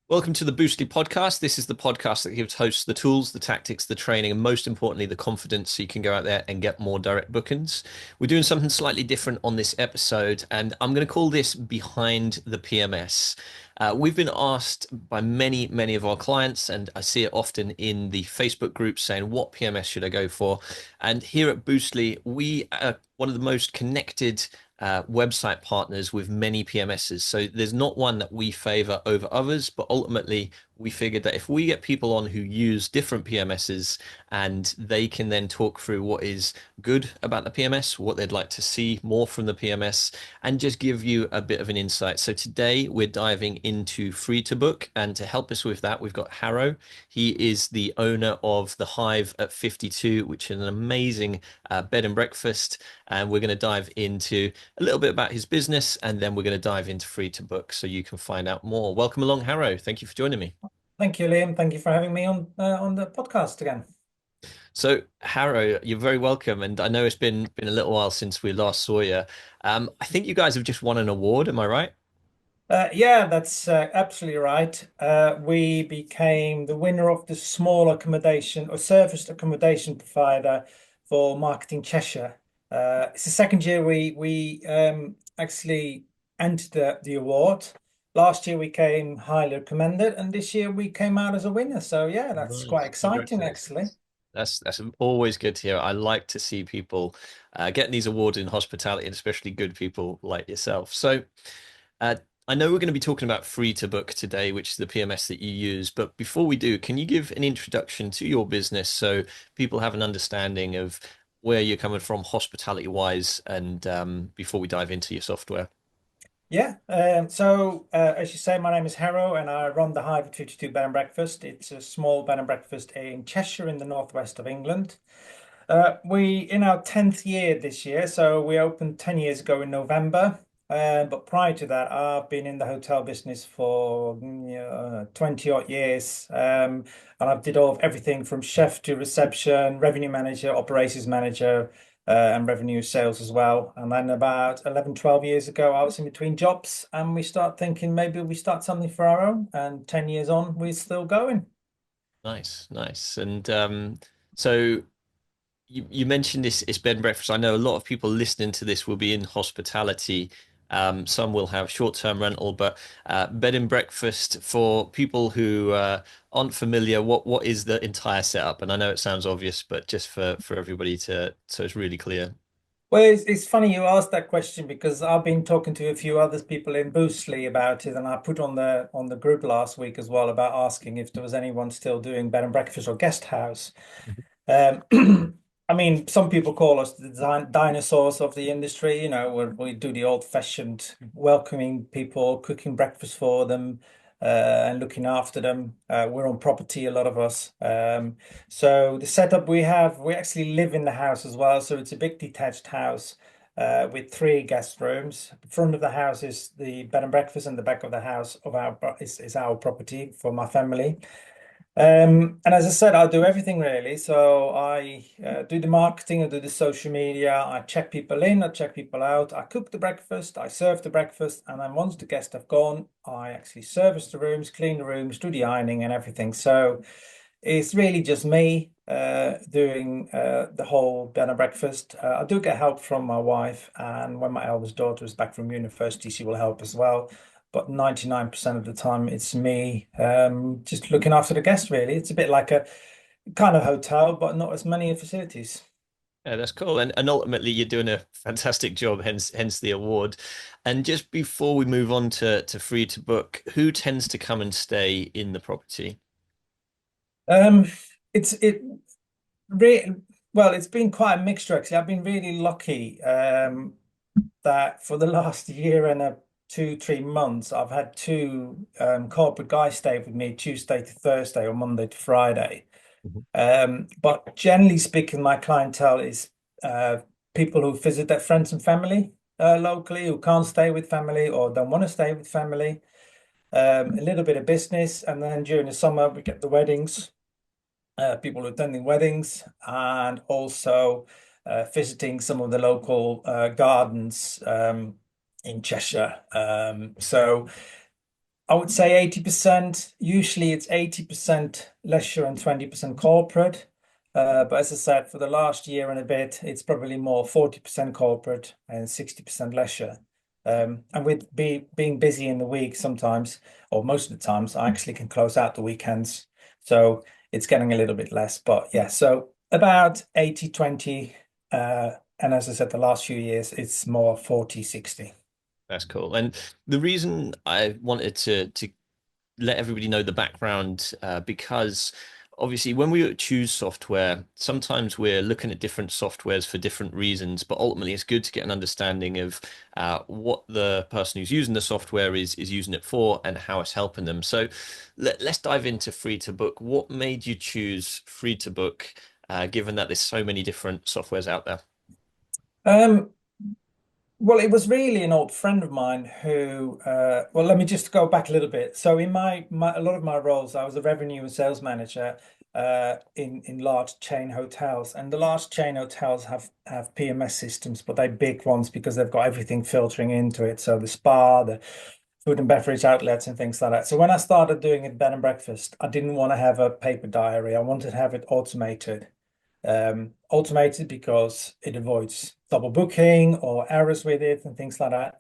Welcome to the Boostly podcast. This is the podcast that gives hosts the tools, the tactics, the training, and most importantly, the confidence so you can go out there and get more direct bookings. We're doing something slightly different on this episode, and I'm going to call this Behind the PMS. We've been asked by many of our clients, and I see it often in the Facebook groups saying, what PMS should I go for? And here at Boostly, we are one of the most connected website partners with many PMSs. So there's not one that we favor over others, but ultimately we figured that if we get people on who use different PMSs and they can then talk through what is good about the PMS, what they'd like to see more from the PMS, and just give you a bit of an insight. So today we're diving into free to book, and to help us with that, we've got Harrow. He is the owner of the Hive at 52, which is an amazing bed and breakfast. And we're going to dive into a little bit about his business, and then we're going to dive into free to book so you can find out more. Welcome along, Harrow. Thank you for joining me. Thank you, Liam. Thank you for having me on the podcast again. So, Harrow, you're very welcome, and I know it's been a little while since we last saw you. I think you guys have just won an award. Am I right? Yeah, that's absolutely right. We became the winner of the small accommodation or serviced accommodation provider for Marketing Cheshire. It's the second year we actually entered the award. Last year we came highly recommended, and this year we came out as a winner. So yeah, that's quite Nice. exciting, actually. Congratulations. That's always good to hear. I like to see people getting these awards in hospitality, and especially good people like yourself. So, uh, I know we're going to be talking about free to book today, which is the PMS that you use. But before we do, can you give an introduction to your business so people have an understanding of where you're coming from hospitality wise, and before we dive into your software? Yeah. As you say, my name is Harrow, and I run the Hive at 52 Bed and Breakfast. It's a small bed and breakfast in Cheshire in the northwest of England. We in our 10th year this year, so we opened 10 years ago in November. But prior to that, I've been in the hotel business for 20 odd years. And I've did all of everything from chef to reception, revenue manager, operations manager, and revenue sales as well. And then about 11, 12 years ago, I was in between jobs, and we start thinking maybe we start something for our own. And 10 years on, we're still going. Nice. And so you mentioned this bed and breakfast. I know a lot of people listening to this will be in hospitality. Some will have short-term rental, but bed and breakfast for people who aren't familiar, what is the entire setup? And I know it sounds obvious, but just for everybody to so it's really clear. Well, it's funny you asked that question because I've been talking to a few other people in Boostly about it, and I put on the group last week as well about asking if there was anyone still doing bed and breakfast or guest house. Um, I mean, some people call us the dinosaurs of the industry, where we do the old-fashioned welcoming people, cooking breakfast for them, and looking after them. We're on property, a lot of us. So the setup we have, we actually live in the house as well. So it's a big detached house with three guest rooms. The front of the house is the bed and breakfast, and the back of the house is our property for my family. And as I said, I do everything really. So I do the marketing, I do the social media, I check people in, I check people out, I cook the breakfast, I serve the breakfast, and then once the guests have gone, I actually service the rooms, clean the rooms, do the ironing and everything. So it's really just me doing the whole bed and breakfast. I do get help from my wife, and when my eldest daughter is back from university, she will help as well. But 99% of the time, it's me just looking after the guests, really. It's a bit like a kind of hotel, but not as many facilities. Yeah, that's cool. And ultimately you're doing a fantastic job, hence the award. And just before we move on to free to book, who tends to come and stay in the property? Um, it's it really well, it's been quite a mixture actually. I've been really lucky that for the last year and 2, 3 months, I've had two corporate guys stay with me Tuesday to Thursday or Monday to Friday. Mhm. But generally speaking, my clientele is people who visit their friends and family locally, who can't stay with family or don't want to stay with family. A little bit of business, and then during the summer we get the weddings, people attending weddings, and also visiting some of the local gardens in Cheshire. So I would say 80%. Usually it's 80% leisure and 20% corporate. But as I said, for the last year and a bit, it's probably more 40% corporate and 60% leisure. And with being busy in the week sometimes, or most of the times, I actually can close out the weekends. So it's getting a little bit less. But yeah, so about 80-20. And as I said, the last few years, it's more 40-60. That's cool. And the reason I wanted to let everybody know the background because obviously when we choose software, sometimes we're looking at different softwares for different reasons, but ultimately it's good to get an understanding of what the person who's using the software is using it for and how it's helping them. So let's dive into free to book. What made you choose free to book, given that there's so many different softwares out there? Um, Well, it was really an old friend of mine who, well, let me just go back a little bit. So in my a lot of my roles, I was a revenue and sales manager in large chain hotels, and the large chain hotels have PMS systems, but they're big ones because they've got everything filtering into it. So the spa, the food and beverage outlets, and things like that. So when I started doing it bed and breakfast, I didn't want to have a paper diary. I wanted to have it automated. Automated because it avoids double booking or errors with it and things like that.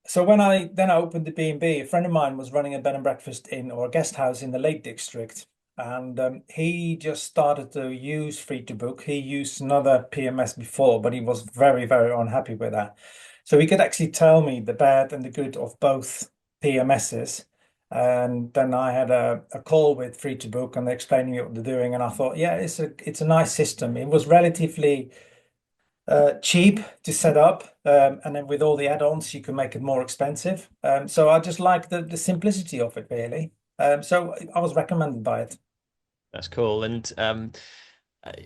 So when I then opened the B&B, a friend of mine was running a bed and breakfast in or a guest house in the Lake District, and he just started to use free to book. He used another PMS before, but he was very, very unhappy with that. So he could actually tell me the bad and the good of both PMSs. And then I had a call with Free to Book and they're explaining what they're doing. And I thought, yeah, it's a nice system. It was relatively cheap to set up, and then with all the add-ons, you can make it more expensive. So I just like the simplicity of it, really. So I was recommended by it. That's cool. And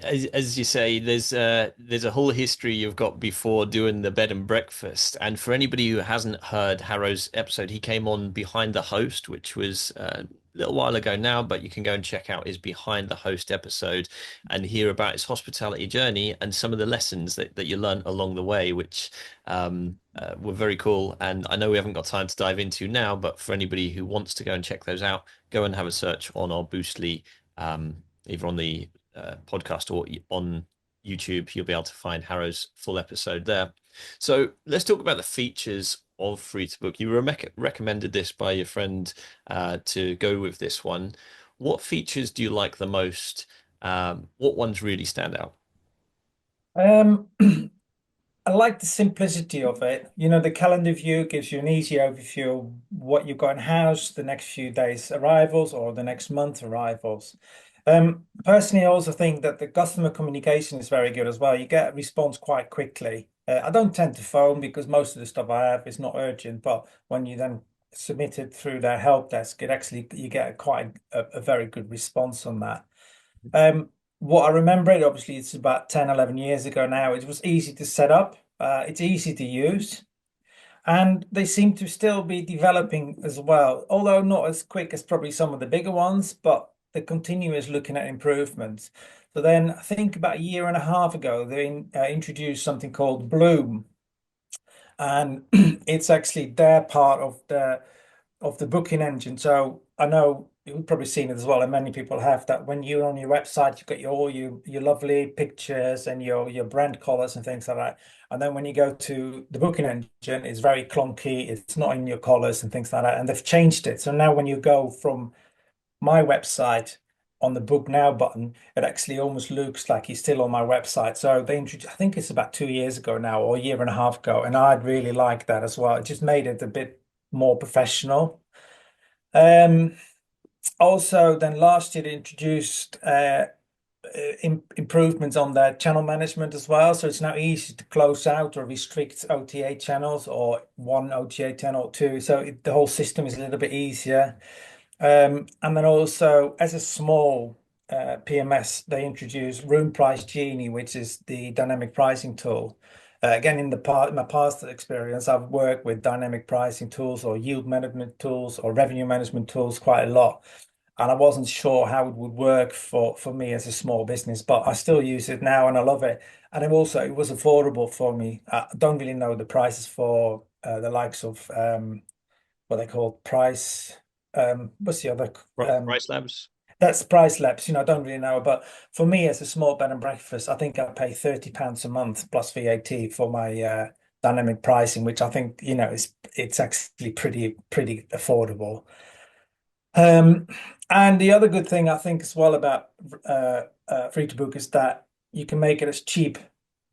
as you say, there's a whole history you've got before doing the bed and breakfast. And for anybody who hasn't heard Harrow's episode, he came on Behind the Host, which was a little while ago now, but you can go and check out his Behind the Host episode and hear about his hospitality journey and some of the lessons that you learned along the way, which were very cool. And I know we haven't got time to dive into now, but for anybody who wants to go and check those out, go and have a search on our Boostly, either on the podcast or on YouTube, you'll be able to find Harrow's full episode there. So let's talk about the features of free to book. You were recommended this by your friend to go with this one. What features do you like the most? What ones really stand out? Um, I like the simplicity of it. You know, the calendar view gives you an easy overview of what you've got in house, the next few days arrivals or the next month arrivals. Personally, I also think that the customer communication is very good as well. You get a response quite quickly. I don't tend to phone because most of the stuff I have is not urgent, but when you then submit it through their help desk, it actually you get quite a very good response on that. What I remember it, obviously, it's about 10, 11 years ago now. It was easy to set up. It's easy to use. And they seem to still be developing as well, although not as quick as probably some of the bigger ones, but they're continuous looking at improvements. So then I think about a year and a half ago, they introduced something called Bloom. And it's actually their part of the booking engine. So I know you've probably seen it as well, and many people have that when you're on your website, you've got your lovely pictures and your brand colors and things like that. And then when you go to the booking engine, it's very clunky, it's not in your colors and things like that. And they've changed it. So now when you go from my website on the book now button, it actually almost looks like you're still on my website. So they introduced, I think it's about 2 years ago now, or a year and a half ago, and I'd really like that as well. It just made it a bit more professional. Um, Also, then last year they introduced improvements on their channel management as well. So it's now easy to close out or restrict OTA channels or one OTA channel or two. So the whole system is a little bit easier. And then also, as a small PMS, they introduced RoomPriceGenie, which is the dynamic pricing tool. Again, in my past experience, I've worked with dynamic pricing tools or yield management tools or revenue management tools quite a lot. And I wasn't sure how it would work for me as a small business, but I still use it now and I love it. And it was affordable for me. I don't really know the prices for the likes of what they call price. What's the other? Price Labs. That's Price Labs. I don't really know, but for me as a small bed and breakfast, I think I pay £30 a month plus VAT for my dynamic pricing, which I think it's actually pretty affordable. Um, and the other good thing I think as well about free to book is that you can make it as cheap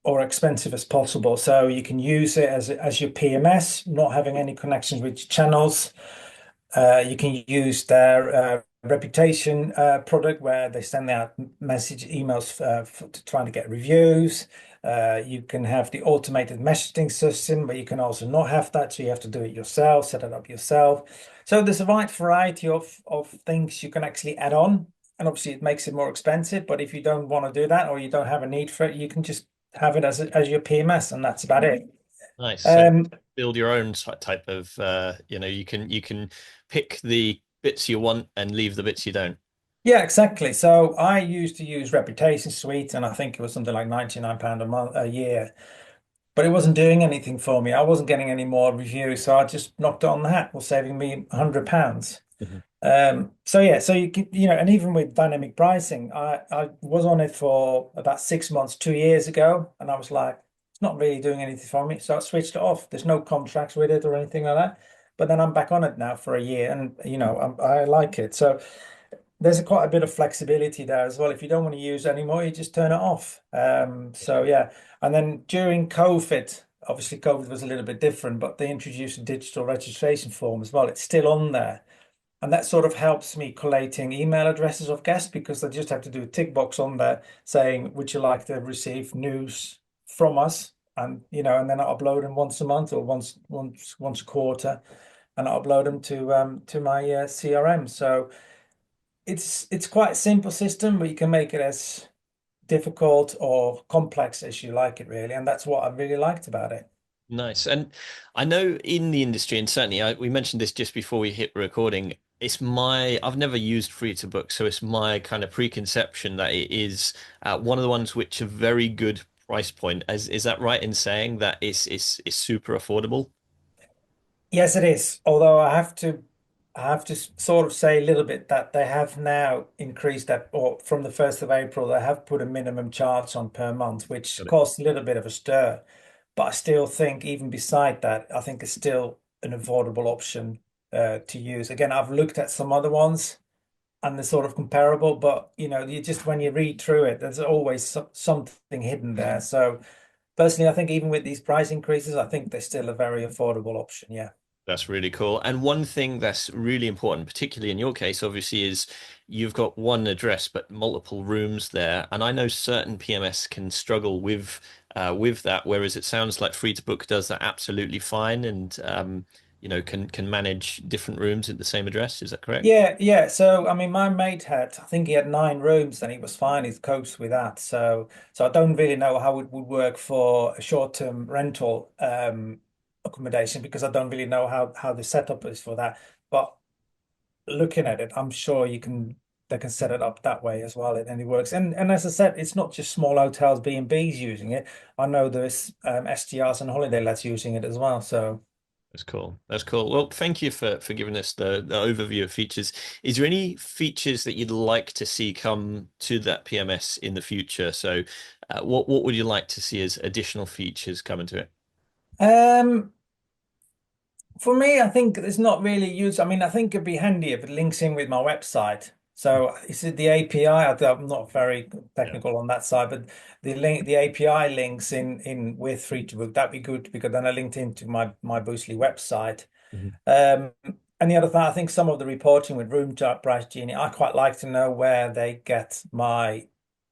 or expensive as possible. So you can use it as your PMS, not having any connections with your channels. You can use their reputation product where they send out message emails to trying to get reviews. You can have the automated messaging system, but you can also not have that. So you have to do it yourself, set it up yourself. So there's a wide variety of things you can actually add on. And obviously it makes it more expensive, but if you don't want to do that or you don't have a need for it, you can just have it as your PMS, and that's about it. Nice. So Um, build your own type of you can pick the bits you want and leave the bits you don't. Yeah, exactly. So I used to use Reputation Suite, and I think it was something like £99 a year, but it wasn't doing anything for me. I wasn't getting any more reviews, so I just knocked it on the hat, was saving me £100. Mhm. So yeah, so you can, and even with dynamic pricing, I was on it for about 6 months, 2 years ago, and I was like, it's not really doing anything for me. So I switched it off. There's no contracts with it or anything like that. But then I'm back on it now for a year, and I like it. So there's quite a bit of flexibility there as well. If you don't want to use it anymore, you just turn it off. So yeah, and then during COVID, obviously COVID was a little bit different, but they introduced a digital registration form as well. It's still on there. And that sort of helps me collating email addresses of guests because I just have to do a tick box on there saying, would you like to receive news from us? And then I upload them once a month or once a quarter, and I upload them to my CRM. So it's quite a simple system, but you can make it as difficult or complex as you like it, really. And that's what I really liked about it. Nice. And I know in the industry, and certainly we mentioned this just before we hit recording, I've never used free to book, so it's my kind of preconception that it is one of the ones which are very good price point. Is that right in saying that it's super affordable? Yes, it is. Although I have to sort of say a little bit that they have now increased that, or from the 1st of April, they have put a minimum charge on per month, which Got it. caused a little bit of a stir. But I still think, even beside that, I think it's still an affordable option to use. Again, I've looked at some other ones and they're sort of comparable, but you just when you read through it, there's always something hidden there. So personally, I think even with these price increases, I think they're still a very affordable option. Yeah. That's really cool. And one thing that's really important, particularly in your case, obviously, is you've got one address but multiple rooms there. And I know certain PMS can struggle with that, whereas it sounds like Free to Book does that absolutely fine and can manage different rooms at the same address. Is that correct? Yeah, yeah. So I mean, my mate I think he had 9 rooms, and he was fine. He's coped with that. So I don't really know how it would work for a short-term rental accommodation because I don't really know how the setup is for that. But looking at it, I'm sure they can set it up that way as well, and it works. And as I said, it's not just small hotels, B&Bs using it. I know there's STRs and holiday lets using it as well. So. That's cool. That's cool. Well, thank you for giving us the overview of features. Is there any features that you'd like to see come to that PMS in the future? So, what would you like to see as additional features coming to it? Um, For me, I think it's not really used. I mean, I think it'd be handy if it links in with my website. So is it the API? I'm not very Yeah. technical on that side, but the API links in with Free to Book. That'd be good because then I linked into my Boostly website. Mhm. Um, and the other thing, I think some of the reporting with RoomPriceGenie, I quite like to know where they get my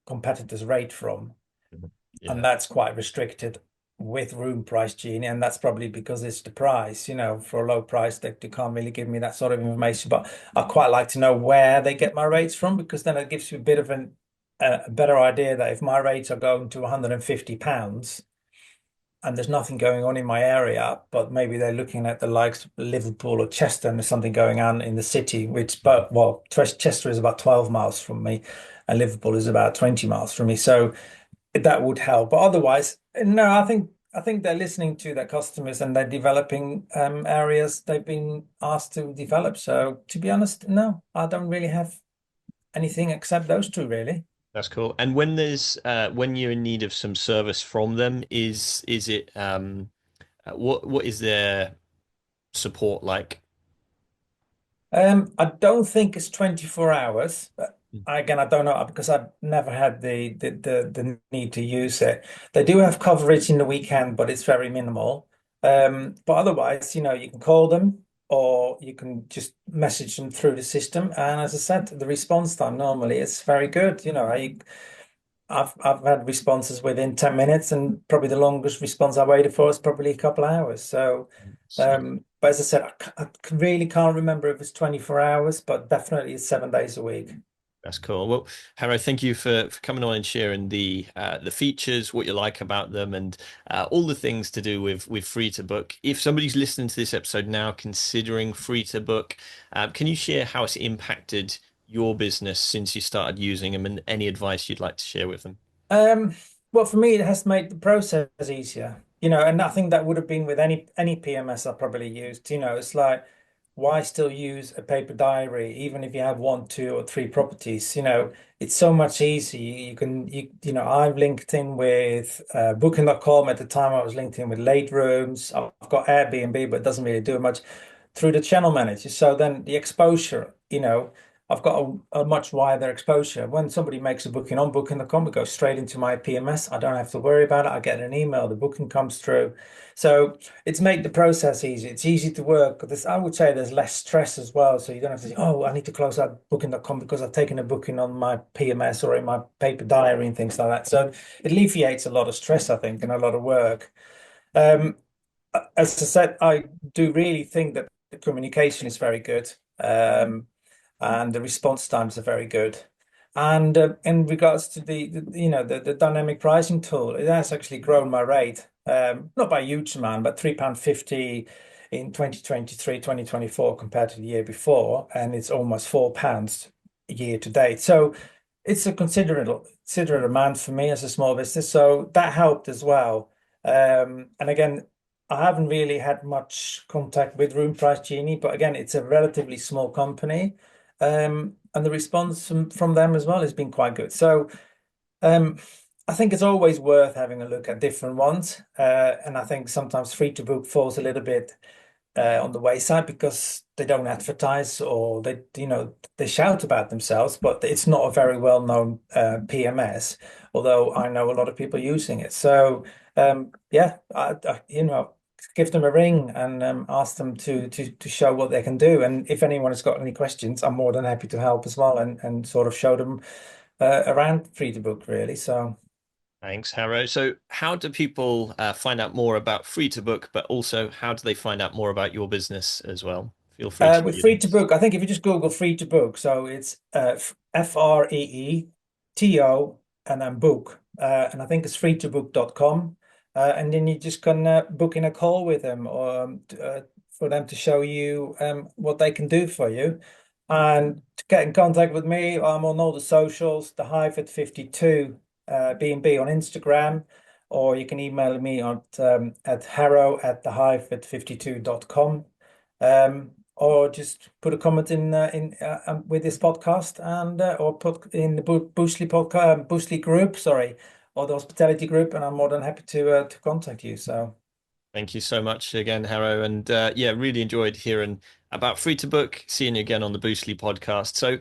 competitors' rate from, Mhm. and Yeah, that's quite restricted with RoomPriceGenie, and that's probably because it's the price. For a low price, they can't really give me that sort of information. But I quite like to know where they get my rates from because then it gives you a bit of a better idea that if my rates are going to £150 and there's nothing going on in my area, but maybe they're looking at the likes of Liverpool or Chester and there's something going on in the city, which, but well, Chester is about 12 miles from me and Liverpool is about 20 miles from me. So that would help. But otherwise, no, I think I think they're listening to their customers and they're developing areas they've been asked to develop. So to be honest, no, I don't really have anything except those two, really. That's cool. And when you're in need of some service from them, is it what is their support like? I don't think it's 24 hours. But Mm. again, I don't know because I've never had the need to use it. They do have coverage in the weekend, but it's very minimal. But otherwise, you can call them or you can just message them through the system. And as I said, the response time normally is very good. I've had responses within 10 minutes, and probably the longest response I waited for is probably a couple of hours. So, but as I said, really can't remember if it's 24 hours, but definitely it's 7 days a week. That's cool. Well, Harrow, thank you for coming on and sharing the features, what you like about them, and all the things to do with free to book. If somebody's listening to this episode now, considering free to book, can you share how it's impacted your business since you started using them, and any advice you'd like to share with them? Um, well, for me, it has made the process easier, and I think that would have been with any PMS I probably used. It's like, why still use a paper diary, even if you have one, two, or three properties? It's so much easier. I've linked in with Booking.com. At the time, I was linked in with late rooms. I've got Airbnb, but it doesn't really do much through the channel manager. So then the exposure, I've got a much wider exposure. When somebody makes a booking on Booking.com, it goes straight into my PMS. I don't have to worry about it. I get an email, the booking comes through. So it's made the process easy. It's easy to work. I would say there's less stress as well. So you don't have to say, oh, I need to close out Booking.com because I've taken a booking on my PMS or in my paper diary and things like that. So it alleviates a lot of stress, I think, and a lot of work. Um, as I said, I do really think that the communication is very good. And the response times are very good. And in regards to the dynamic pricing tool, it has actually grown my rate, not by a huge amount, but £3.50 in 2023, 2024 compared to the year before, and it's almost £4 year to date. So it's a considerable amount for me as a small business. So that helped as well. And again, I haven't really had much contact with RoomPriceGenie, but again, it's a relatively small company. And the response from them as well has been quite good. So um, I think it's always worth having a look at different ones. And I think sometimes free to book falls a little bit on the wayside because they don't advertise or they shout about themselves, but it's not a very well-known PMS, although I know a lot of people using it. So yeah, give them a ring and ask them to show what they can do. And if anyone has got any questions, I'm more than happy to help as well and sort of show them around free to book really. So. Thanks, Harrow. So, how do people find out more about free to book, but also how do they find out more about your business as well? Feel free to With do free to this. book, I think if you just Google free to book, so it's FREETO and then book. And I think it's freetobook.com. And then you just can book in a call with them or for them to show you what they can do for you. And to get in contact with me, I'm on all the socials, the Hive at 52 B&B on Instagram, or you can email me at Harrow at thehive at 52.com. Or just put a comment in with this podcast and or put in the Boostly podcast, Boostly group, sorry, or the hospitality group, and I'm more than happy to contact you. So Thank you so much again, Harrow. And yeah, really enjoyed hearing about free to book, seeing you again on the Boostly podcast. So,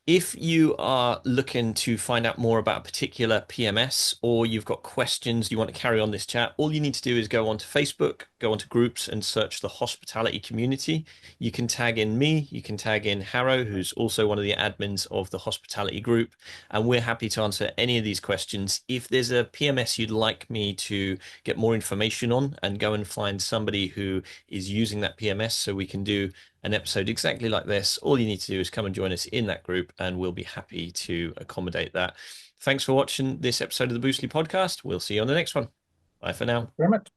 if you are looking to find out more about a particular PMS or you've got questions you want to carry on this chat, all you need to do is go onto Facebook, go onto groups and search the hospitality community. You can tag in me, you can tag in Harrow, who's also one of the admins of the hospitality group, and we're happy to answer any of these questions. If there's a PMS you'd like me to get more information on and go and find somebody who is using that PMS so we can do an episode exactly like this, all you need to do is come and join us in that group and we'll be happy to accommodate that. Thanks for watching this episode of the Boostly podcast. We'll see you on the next one. Bye for now. very much.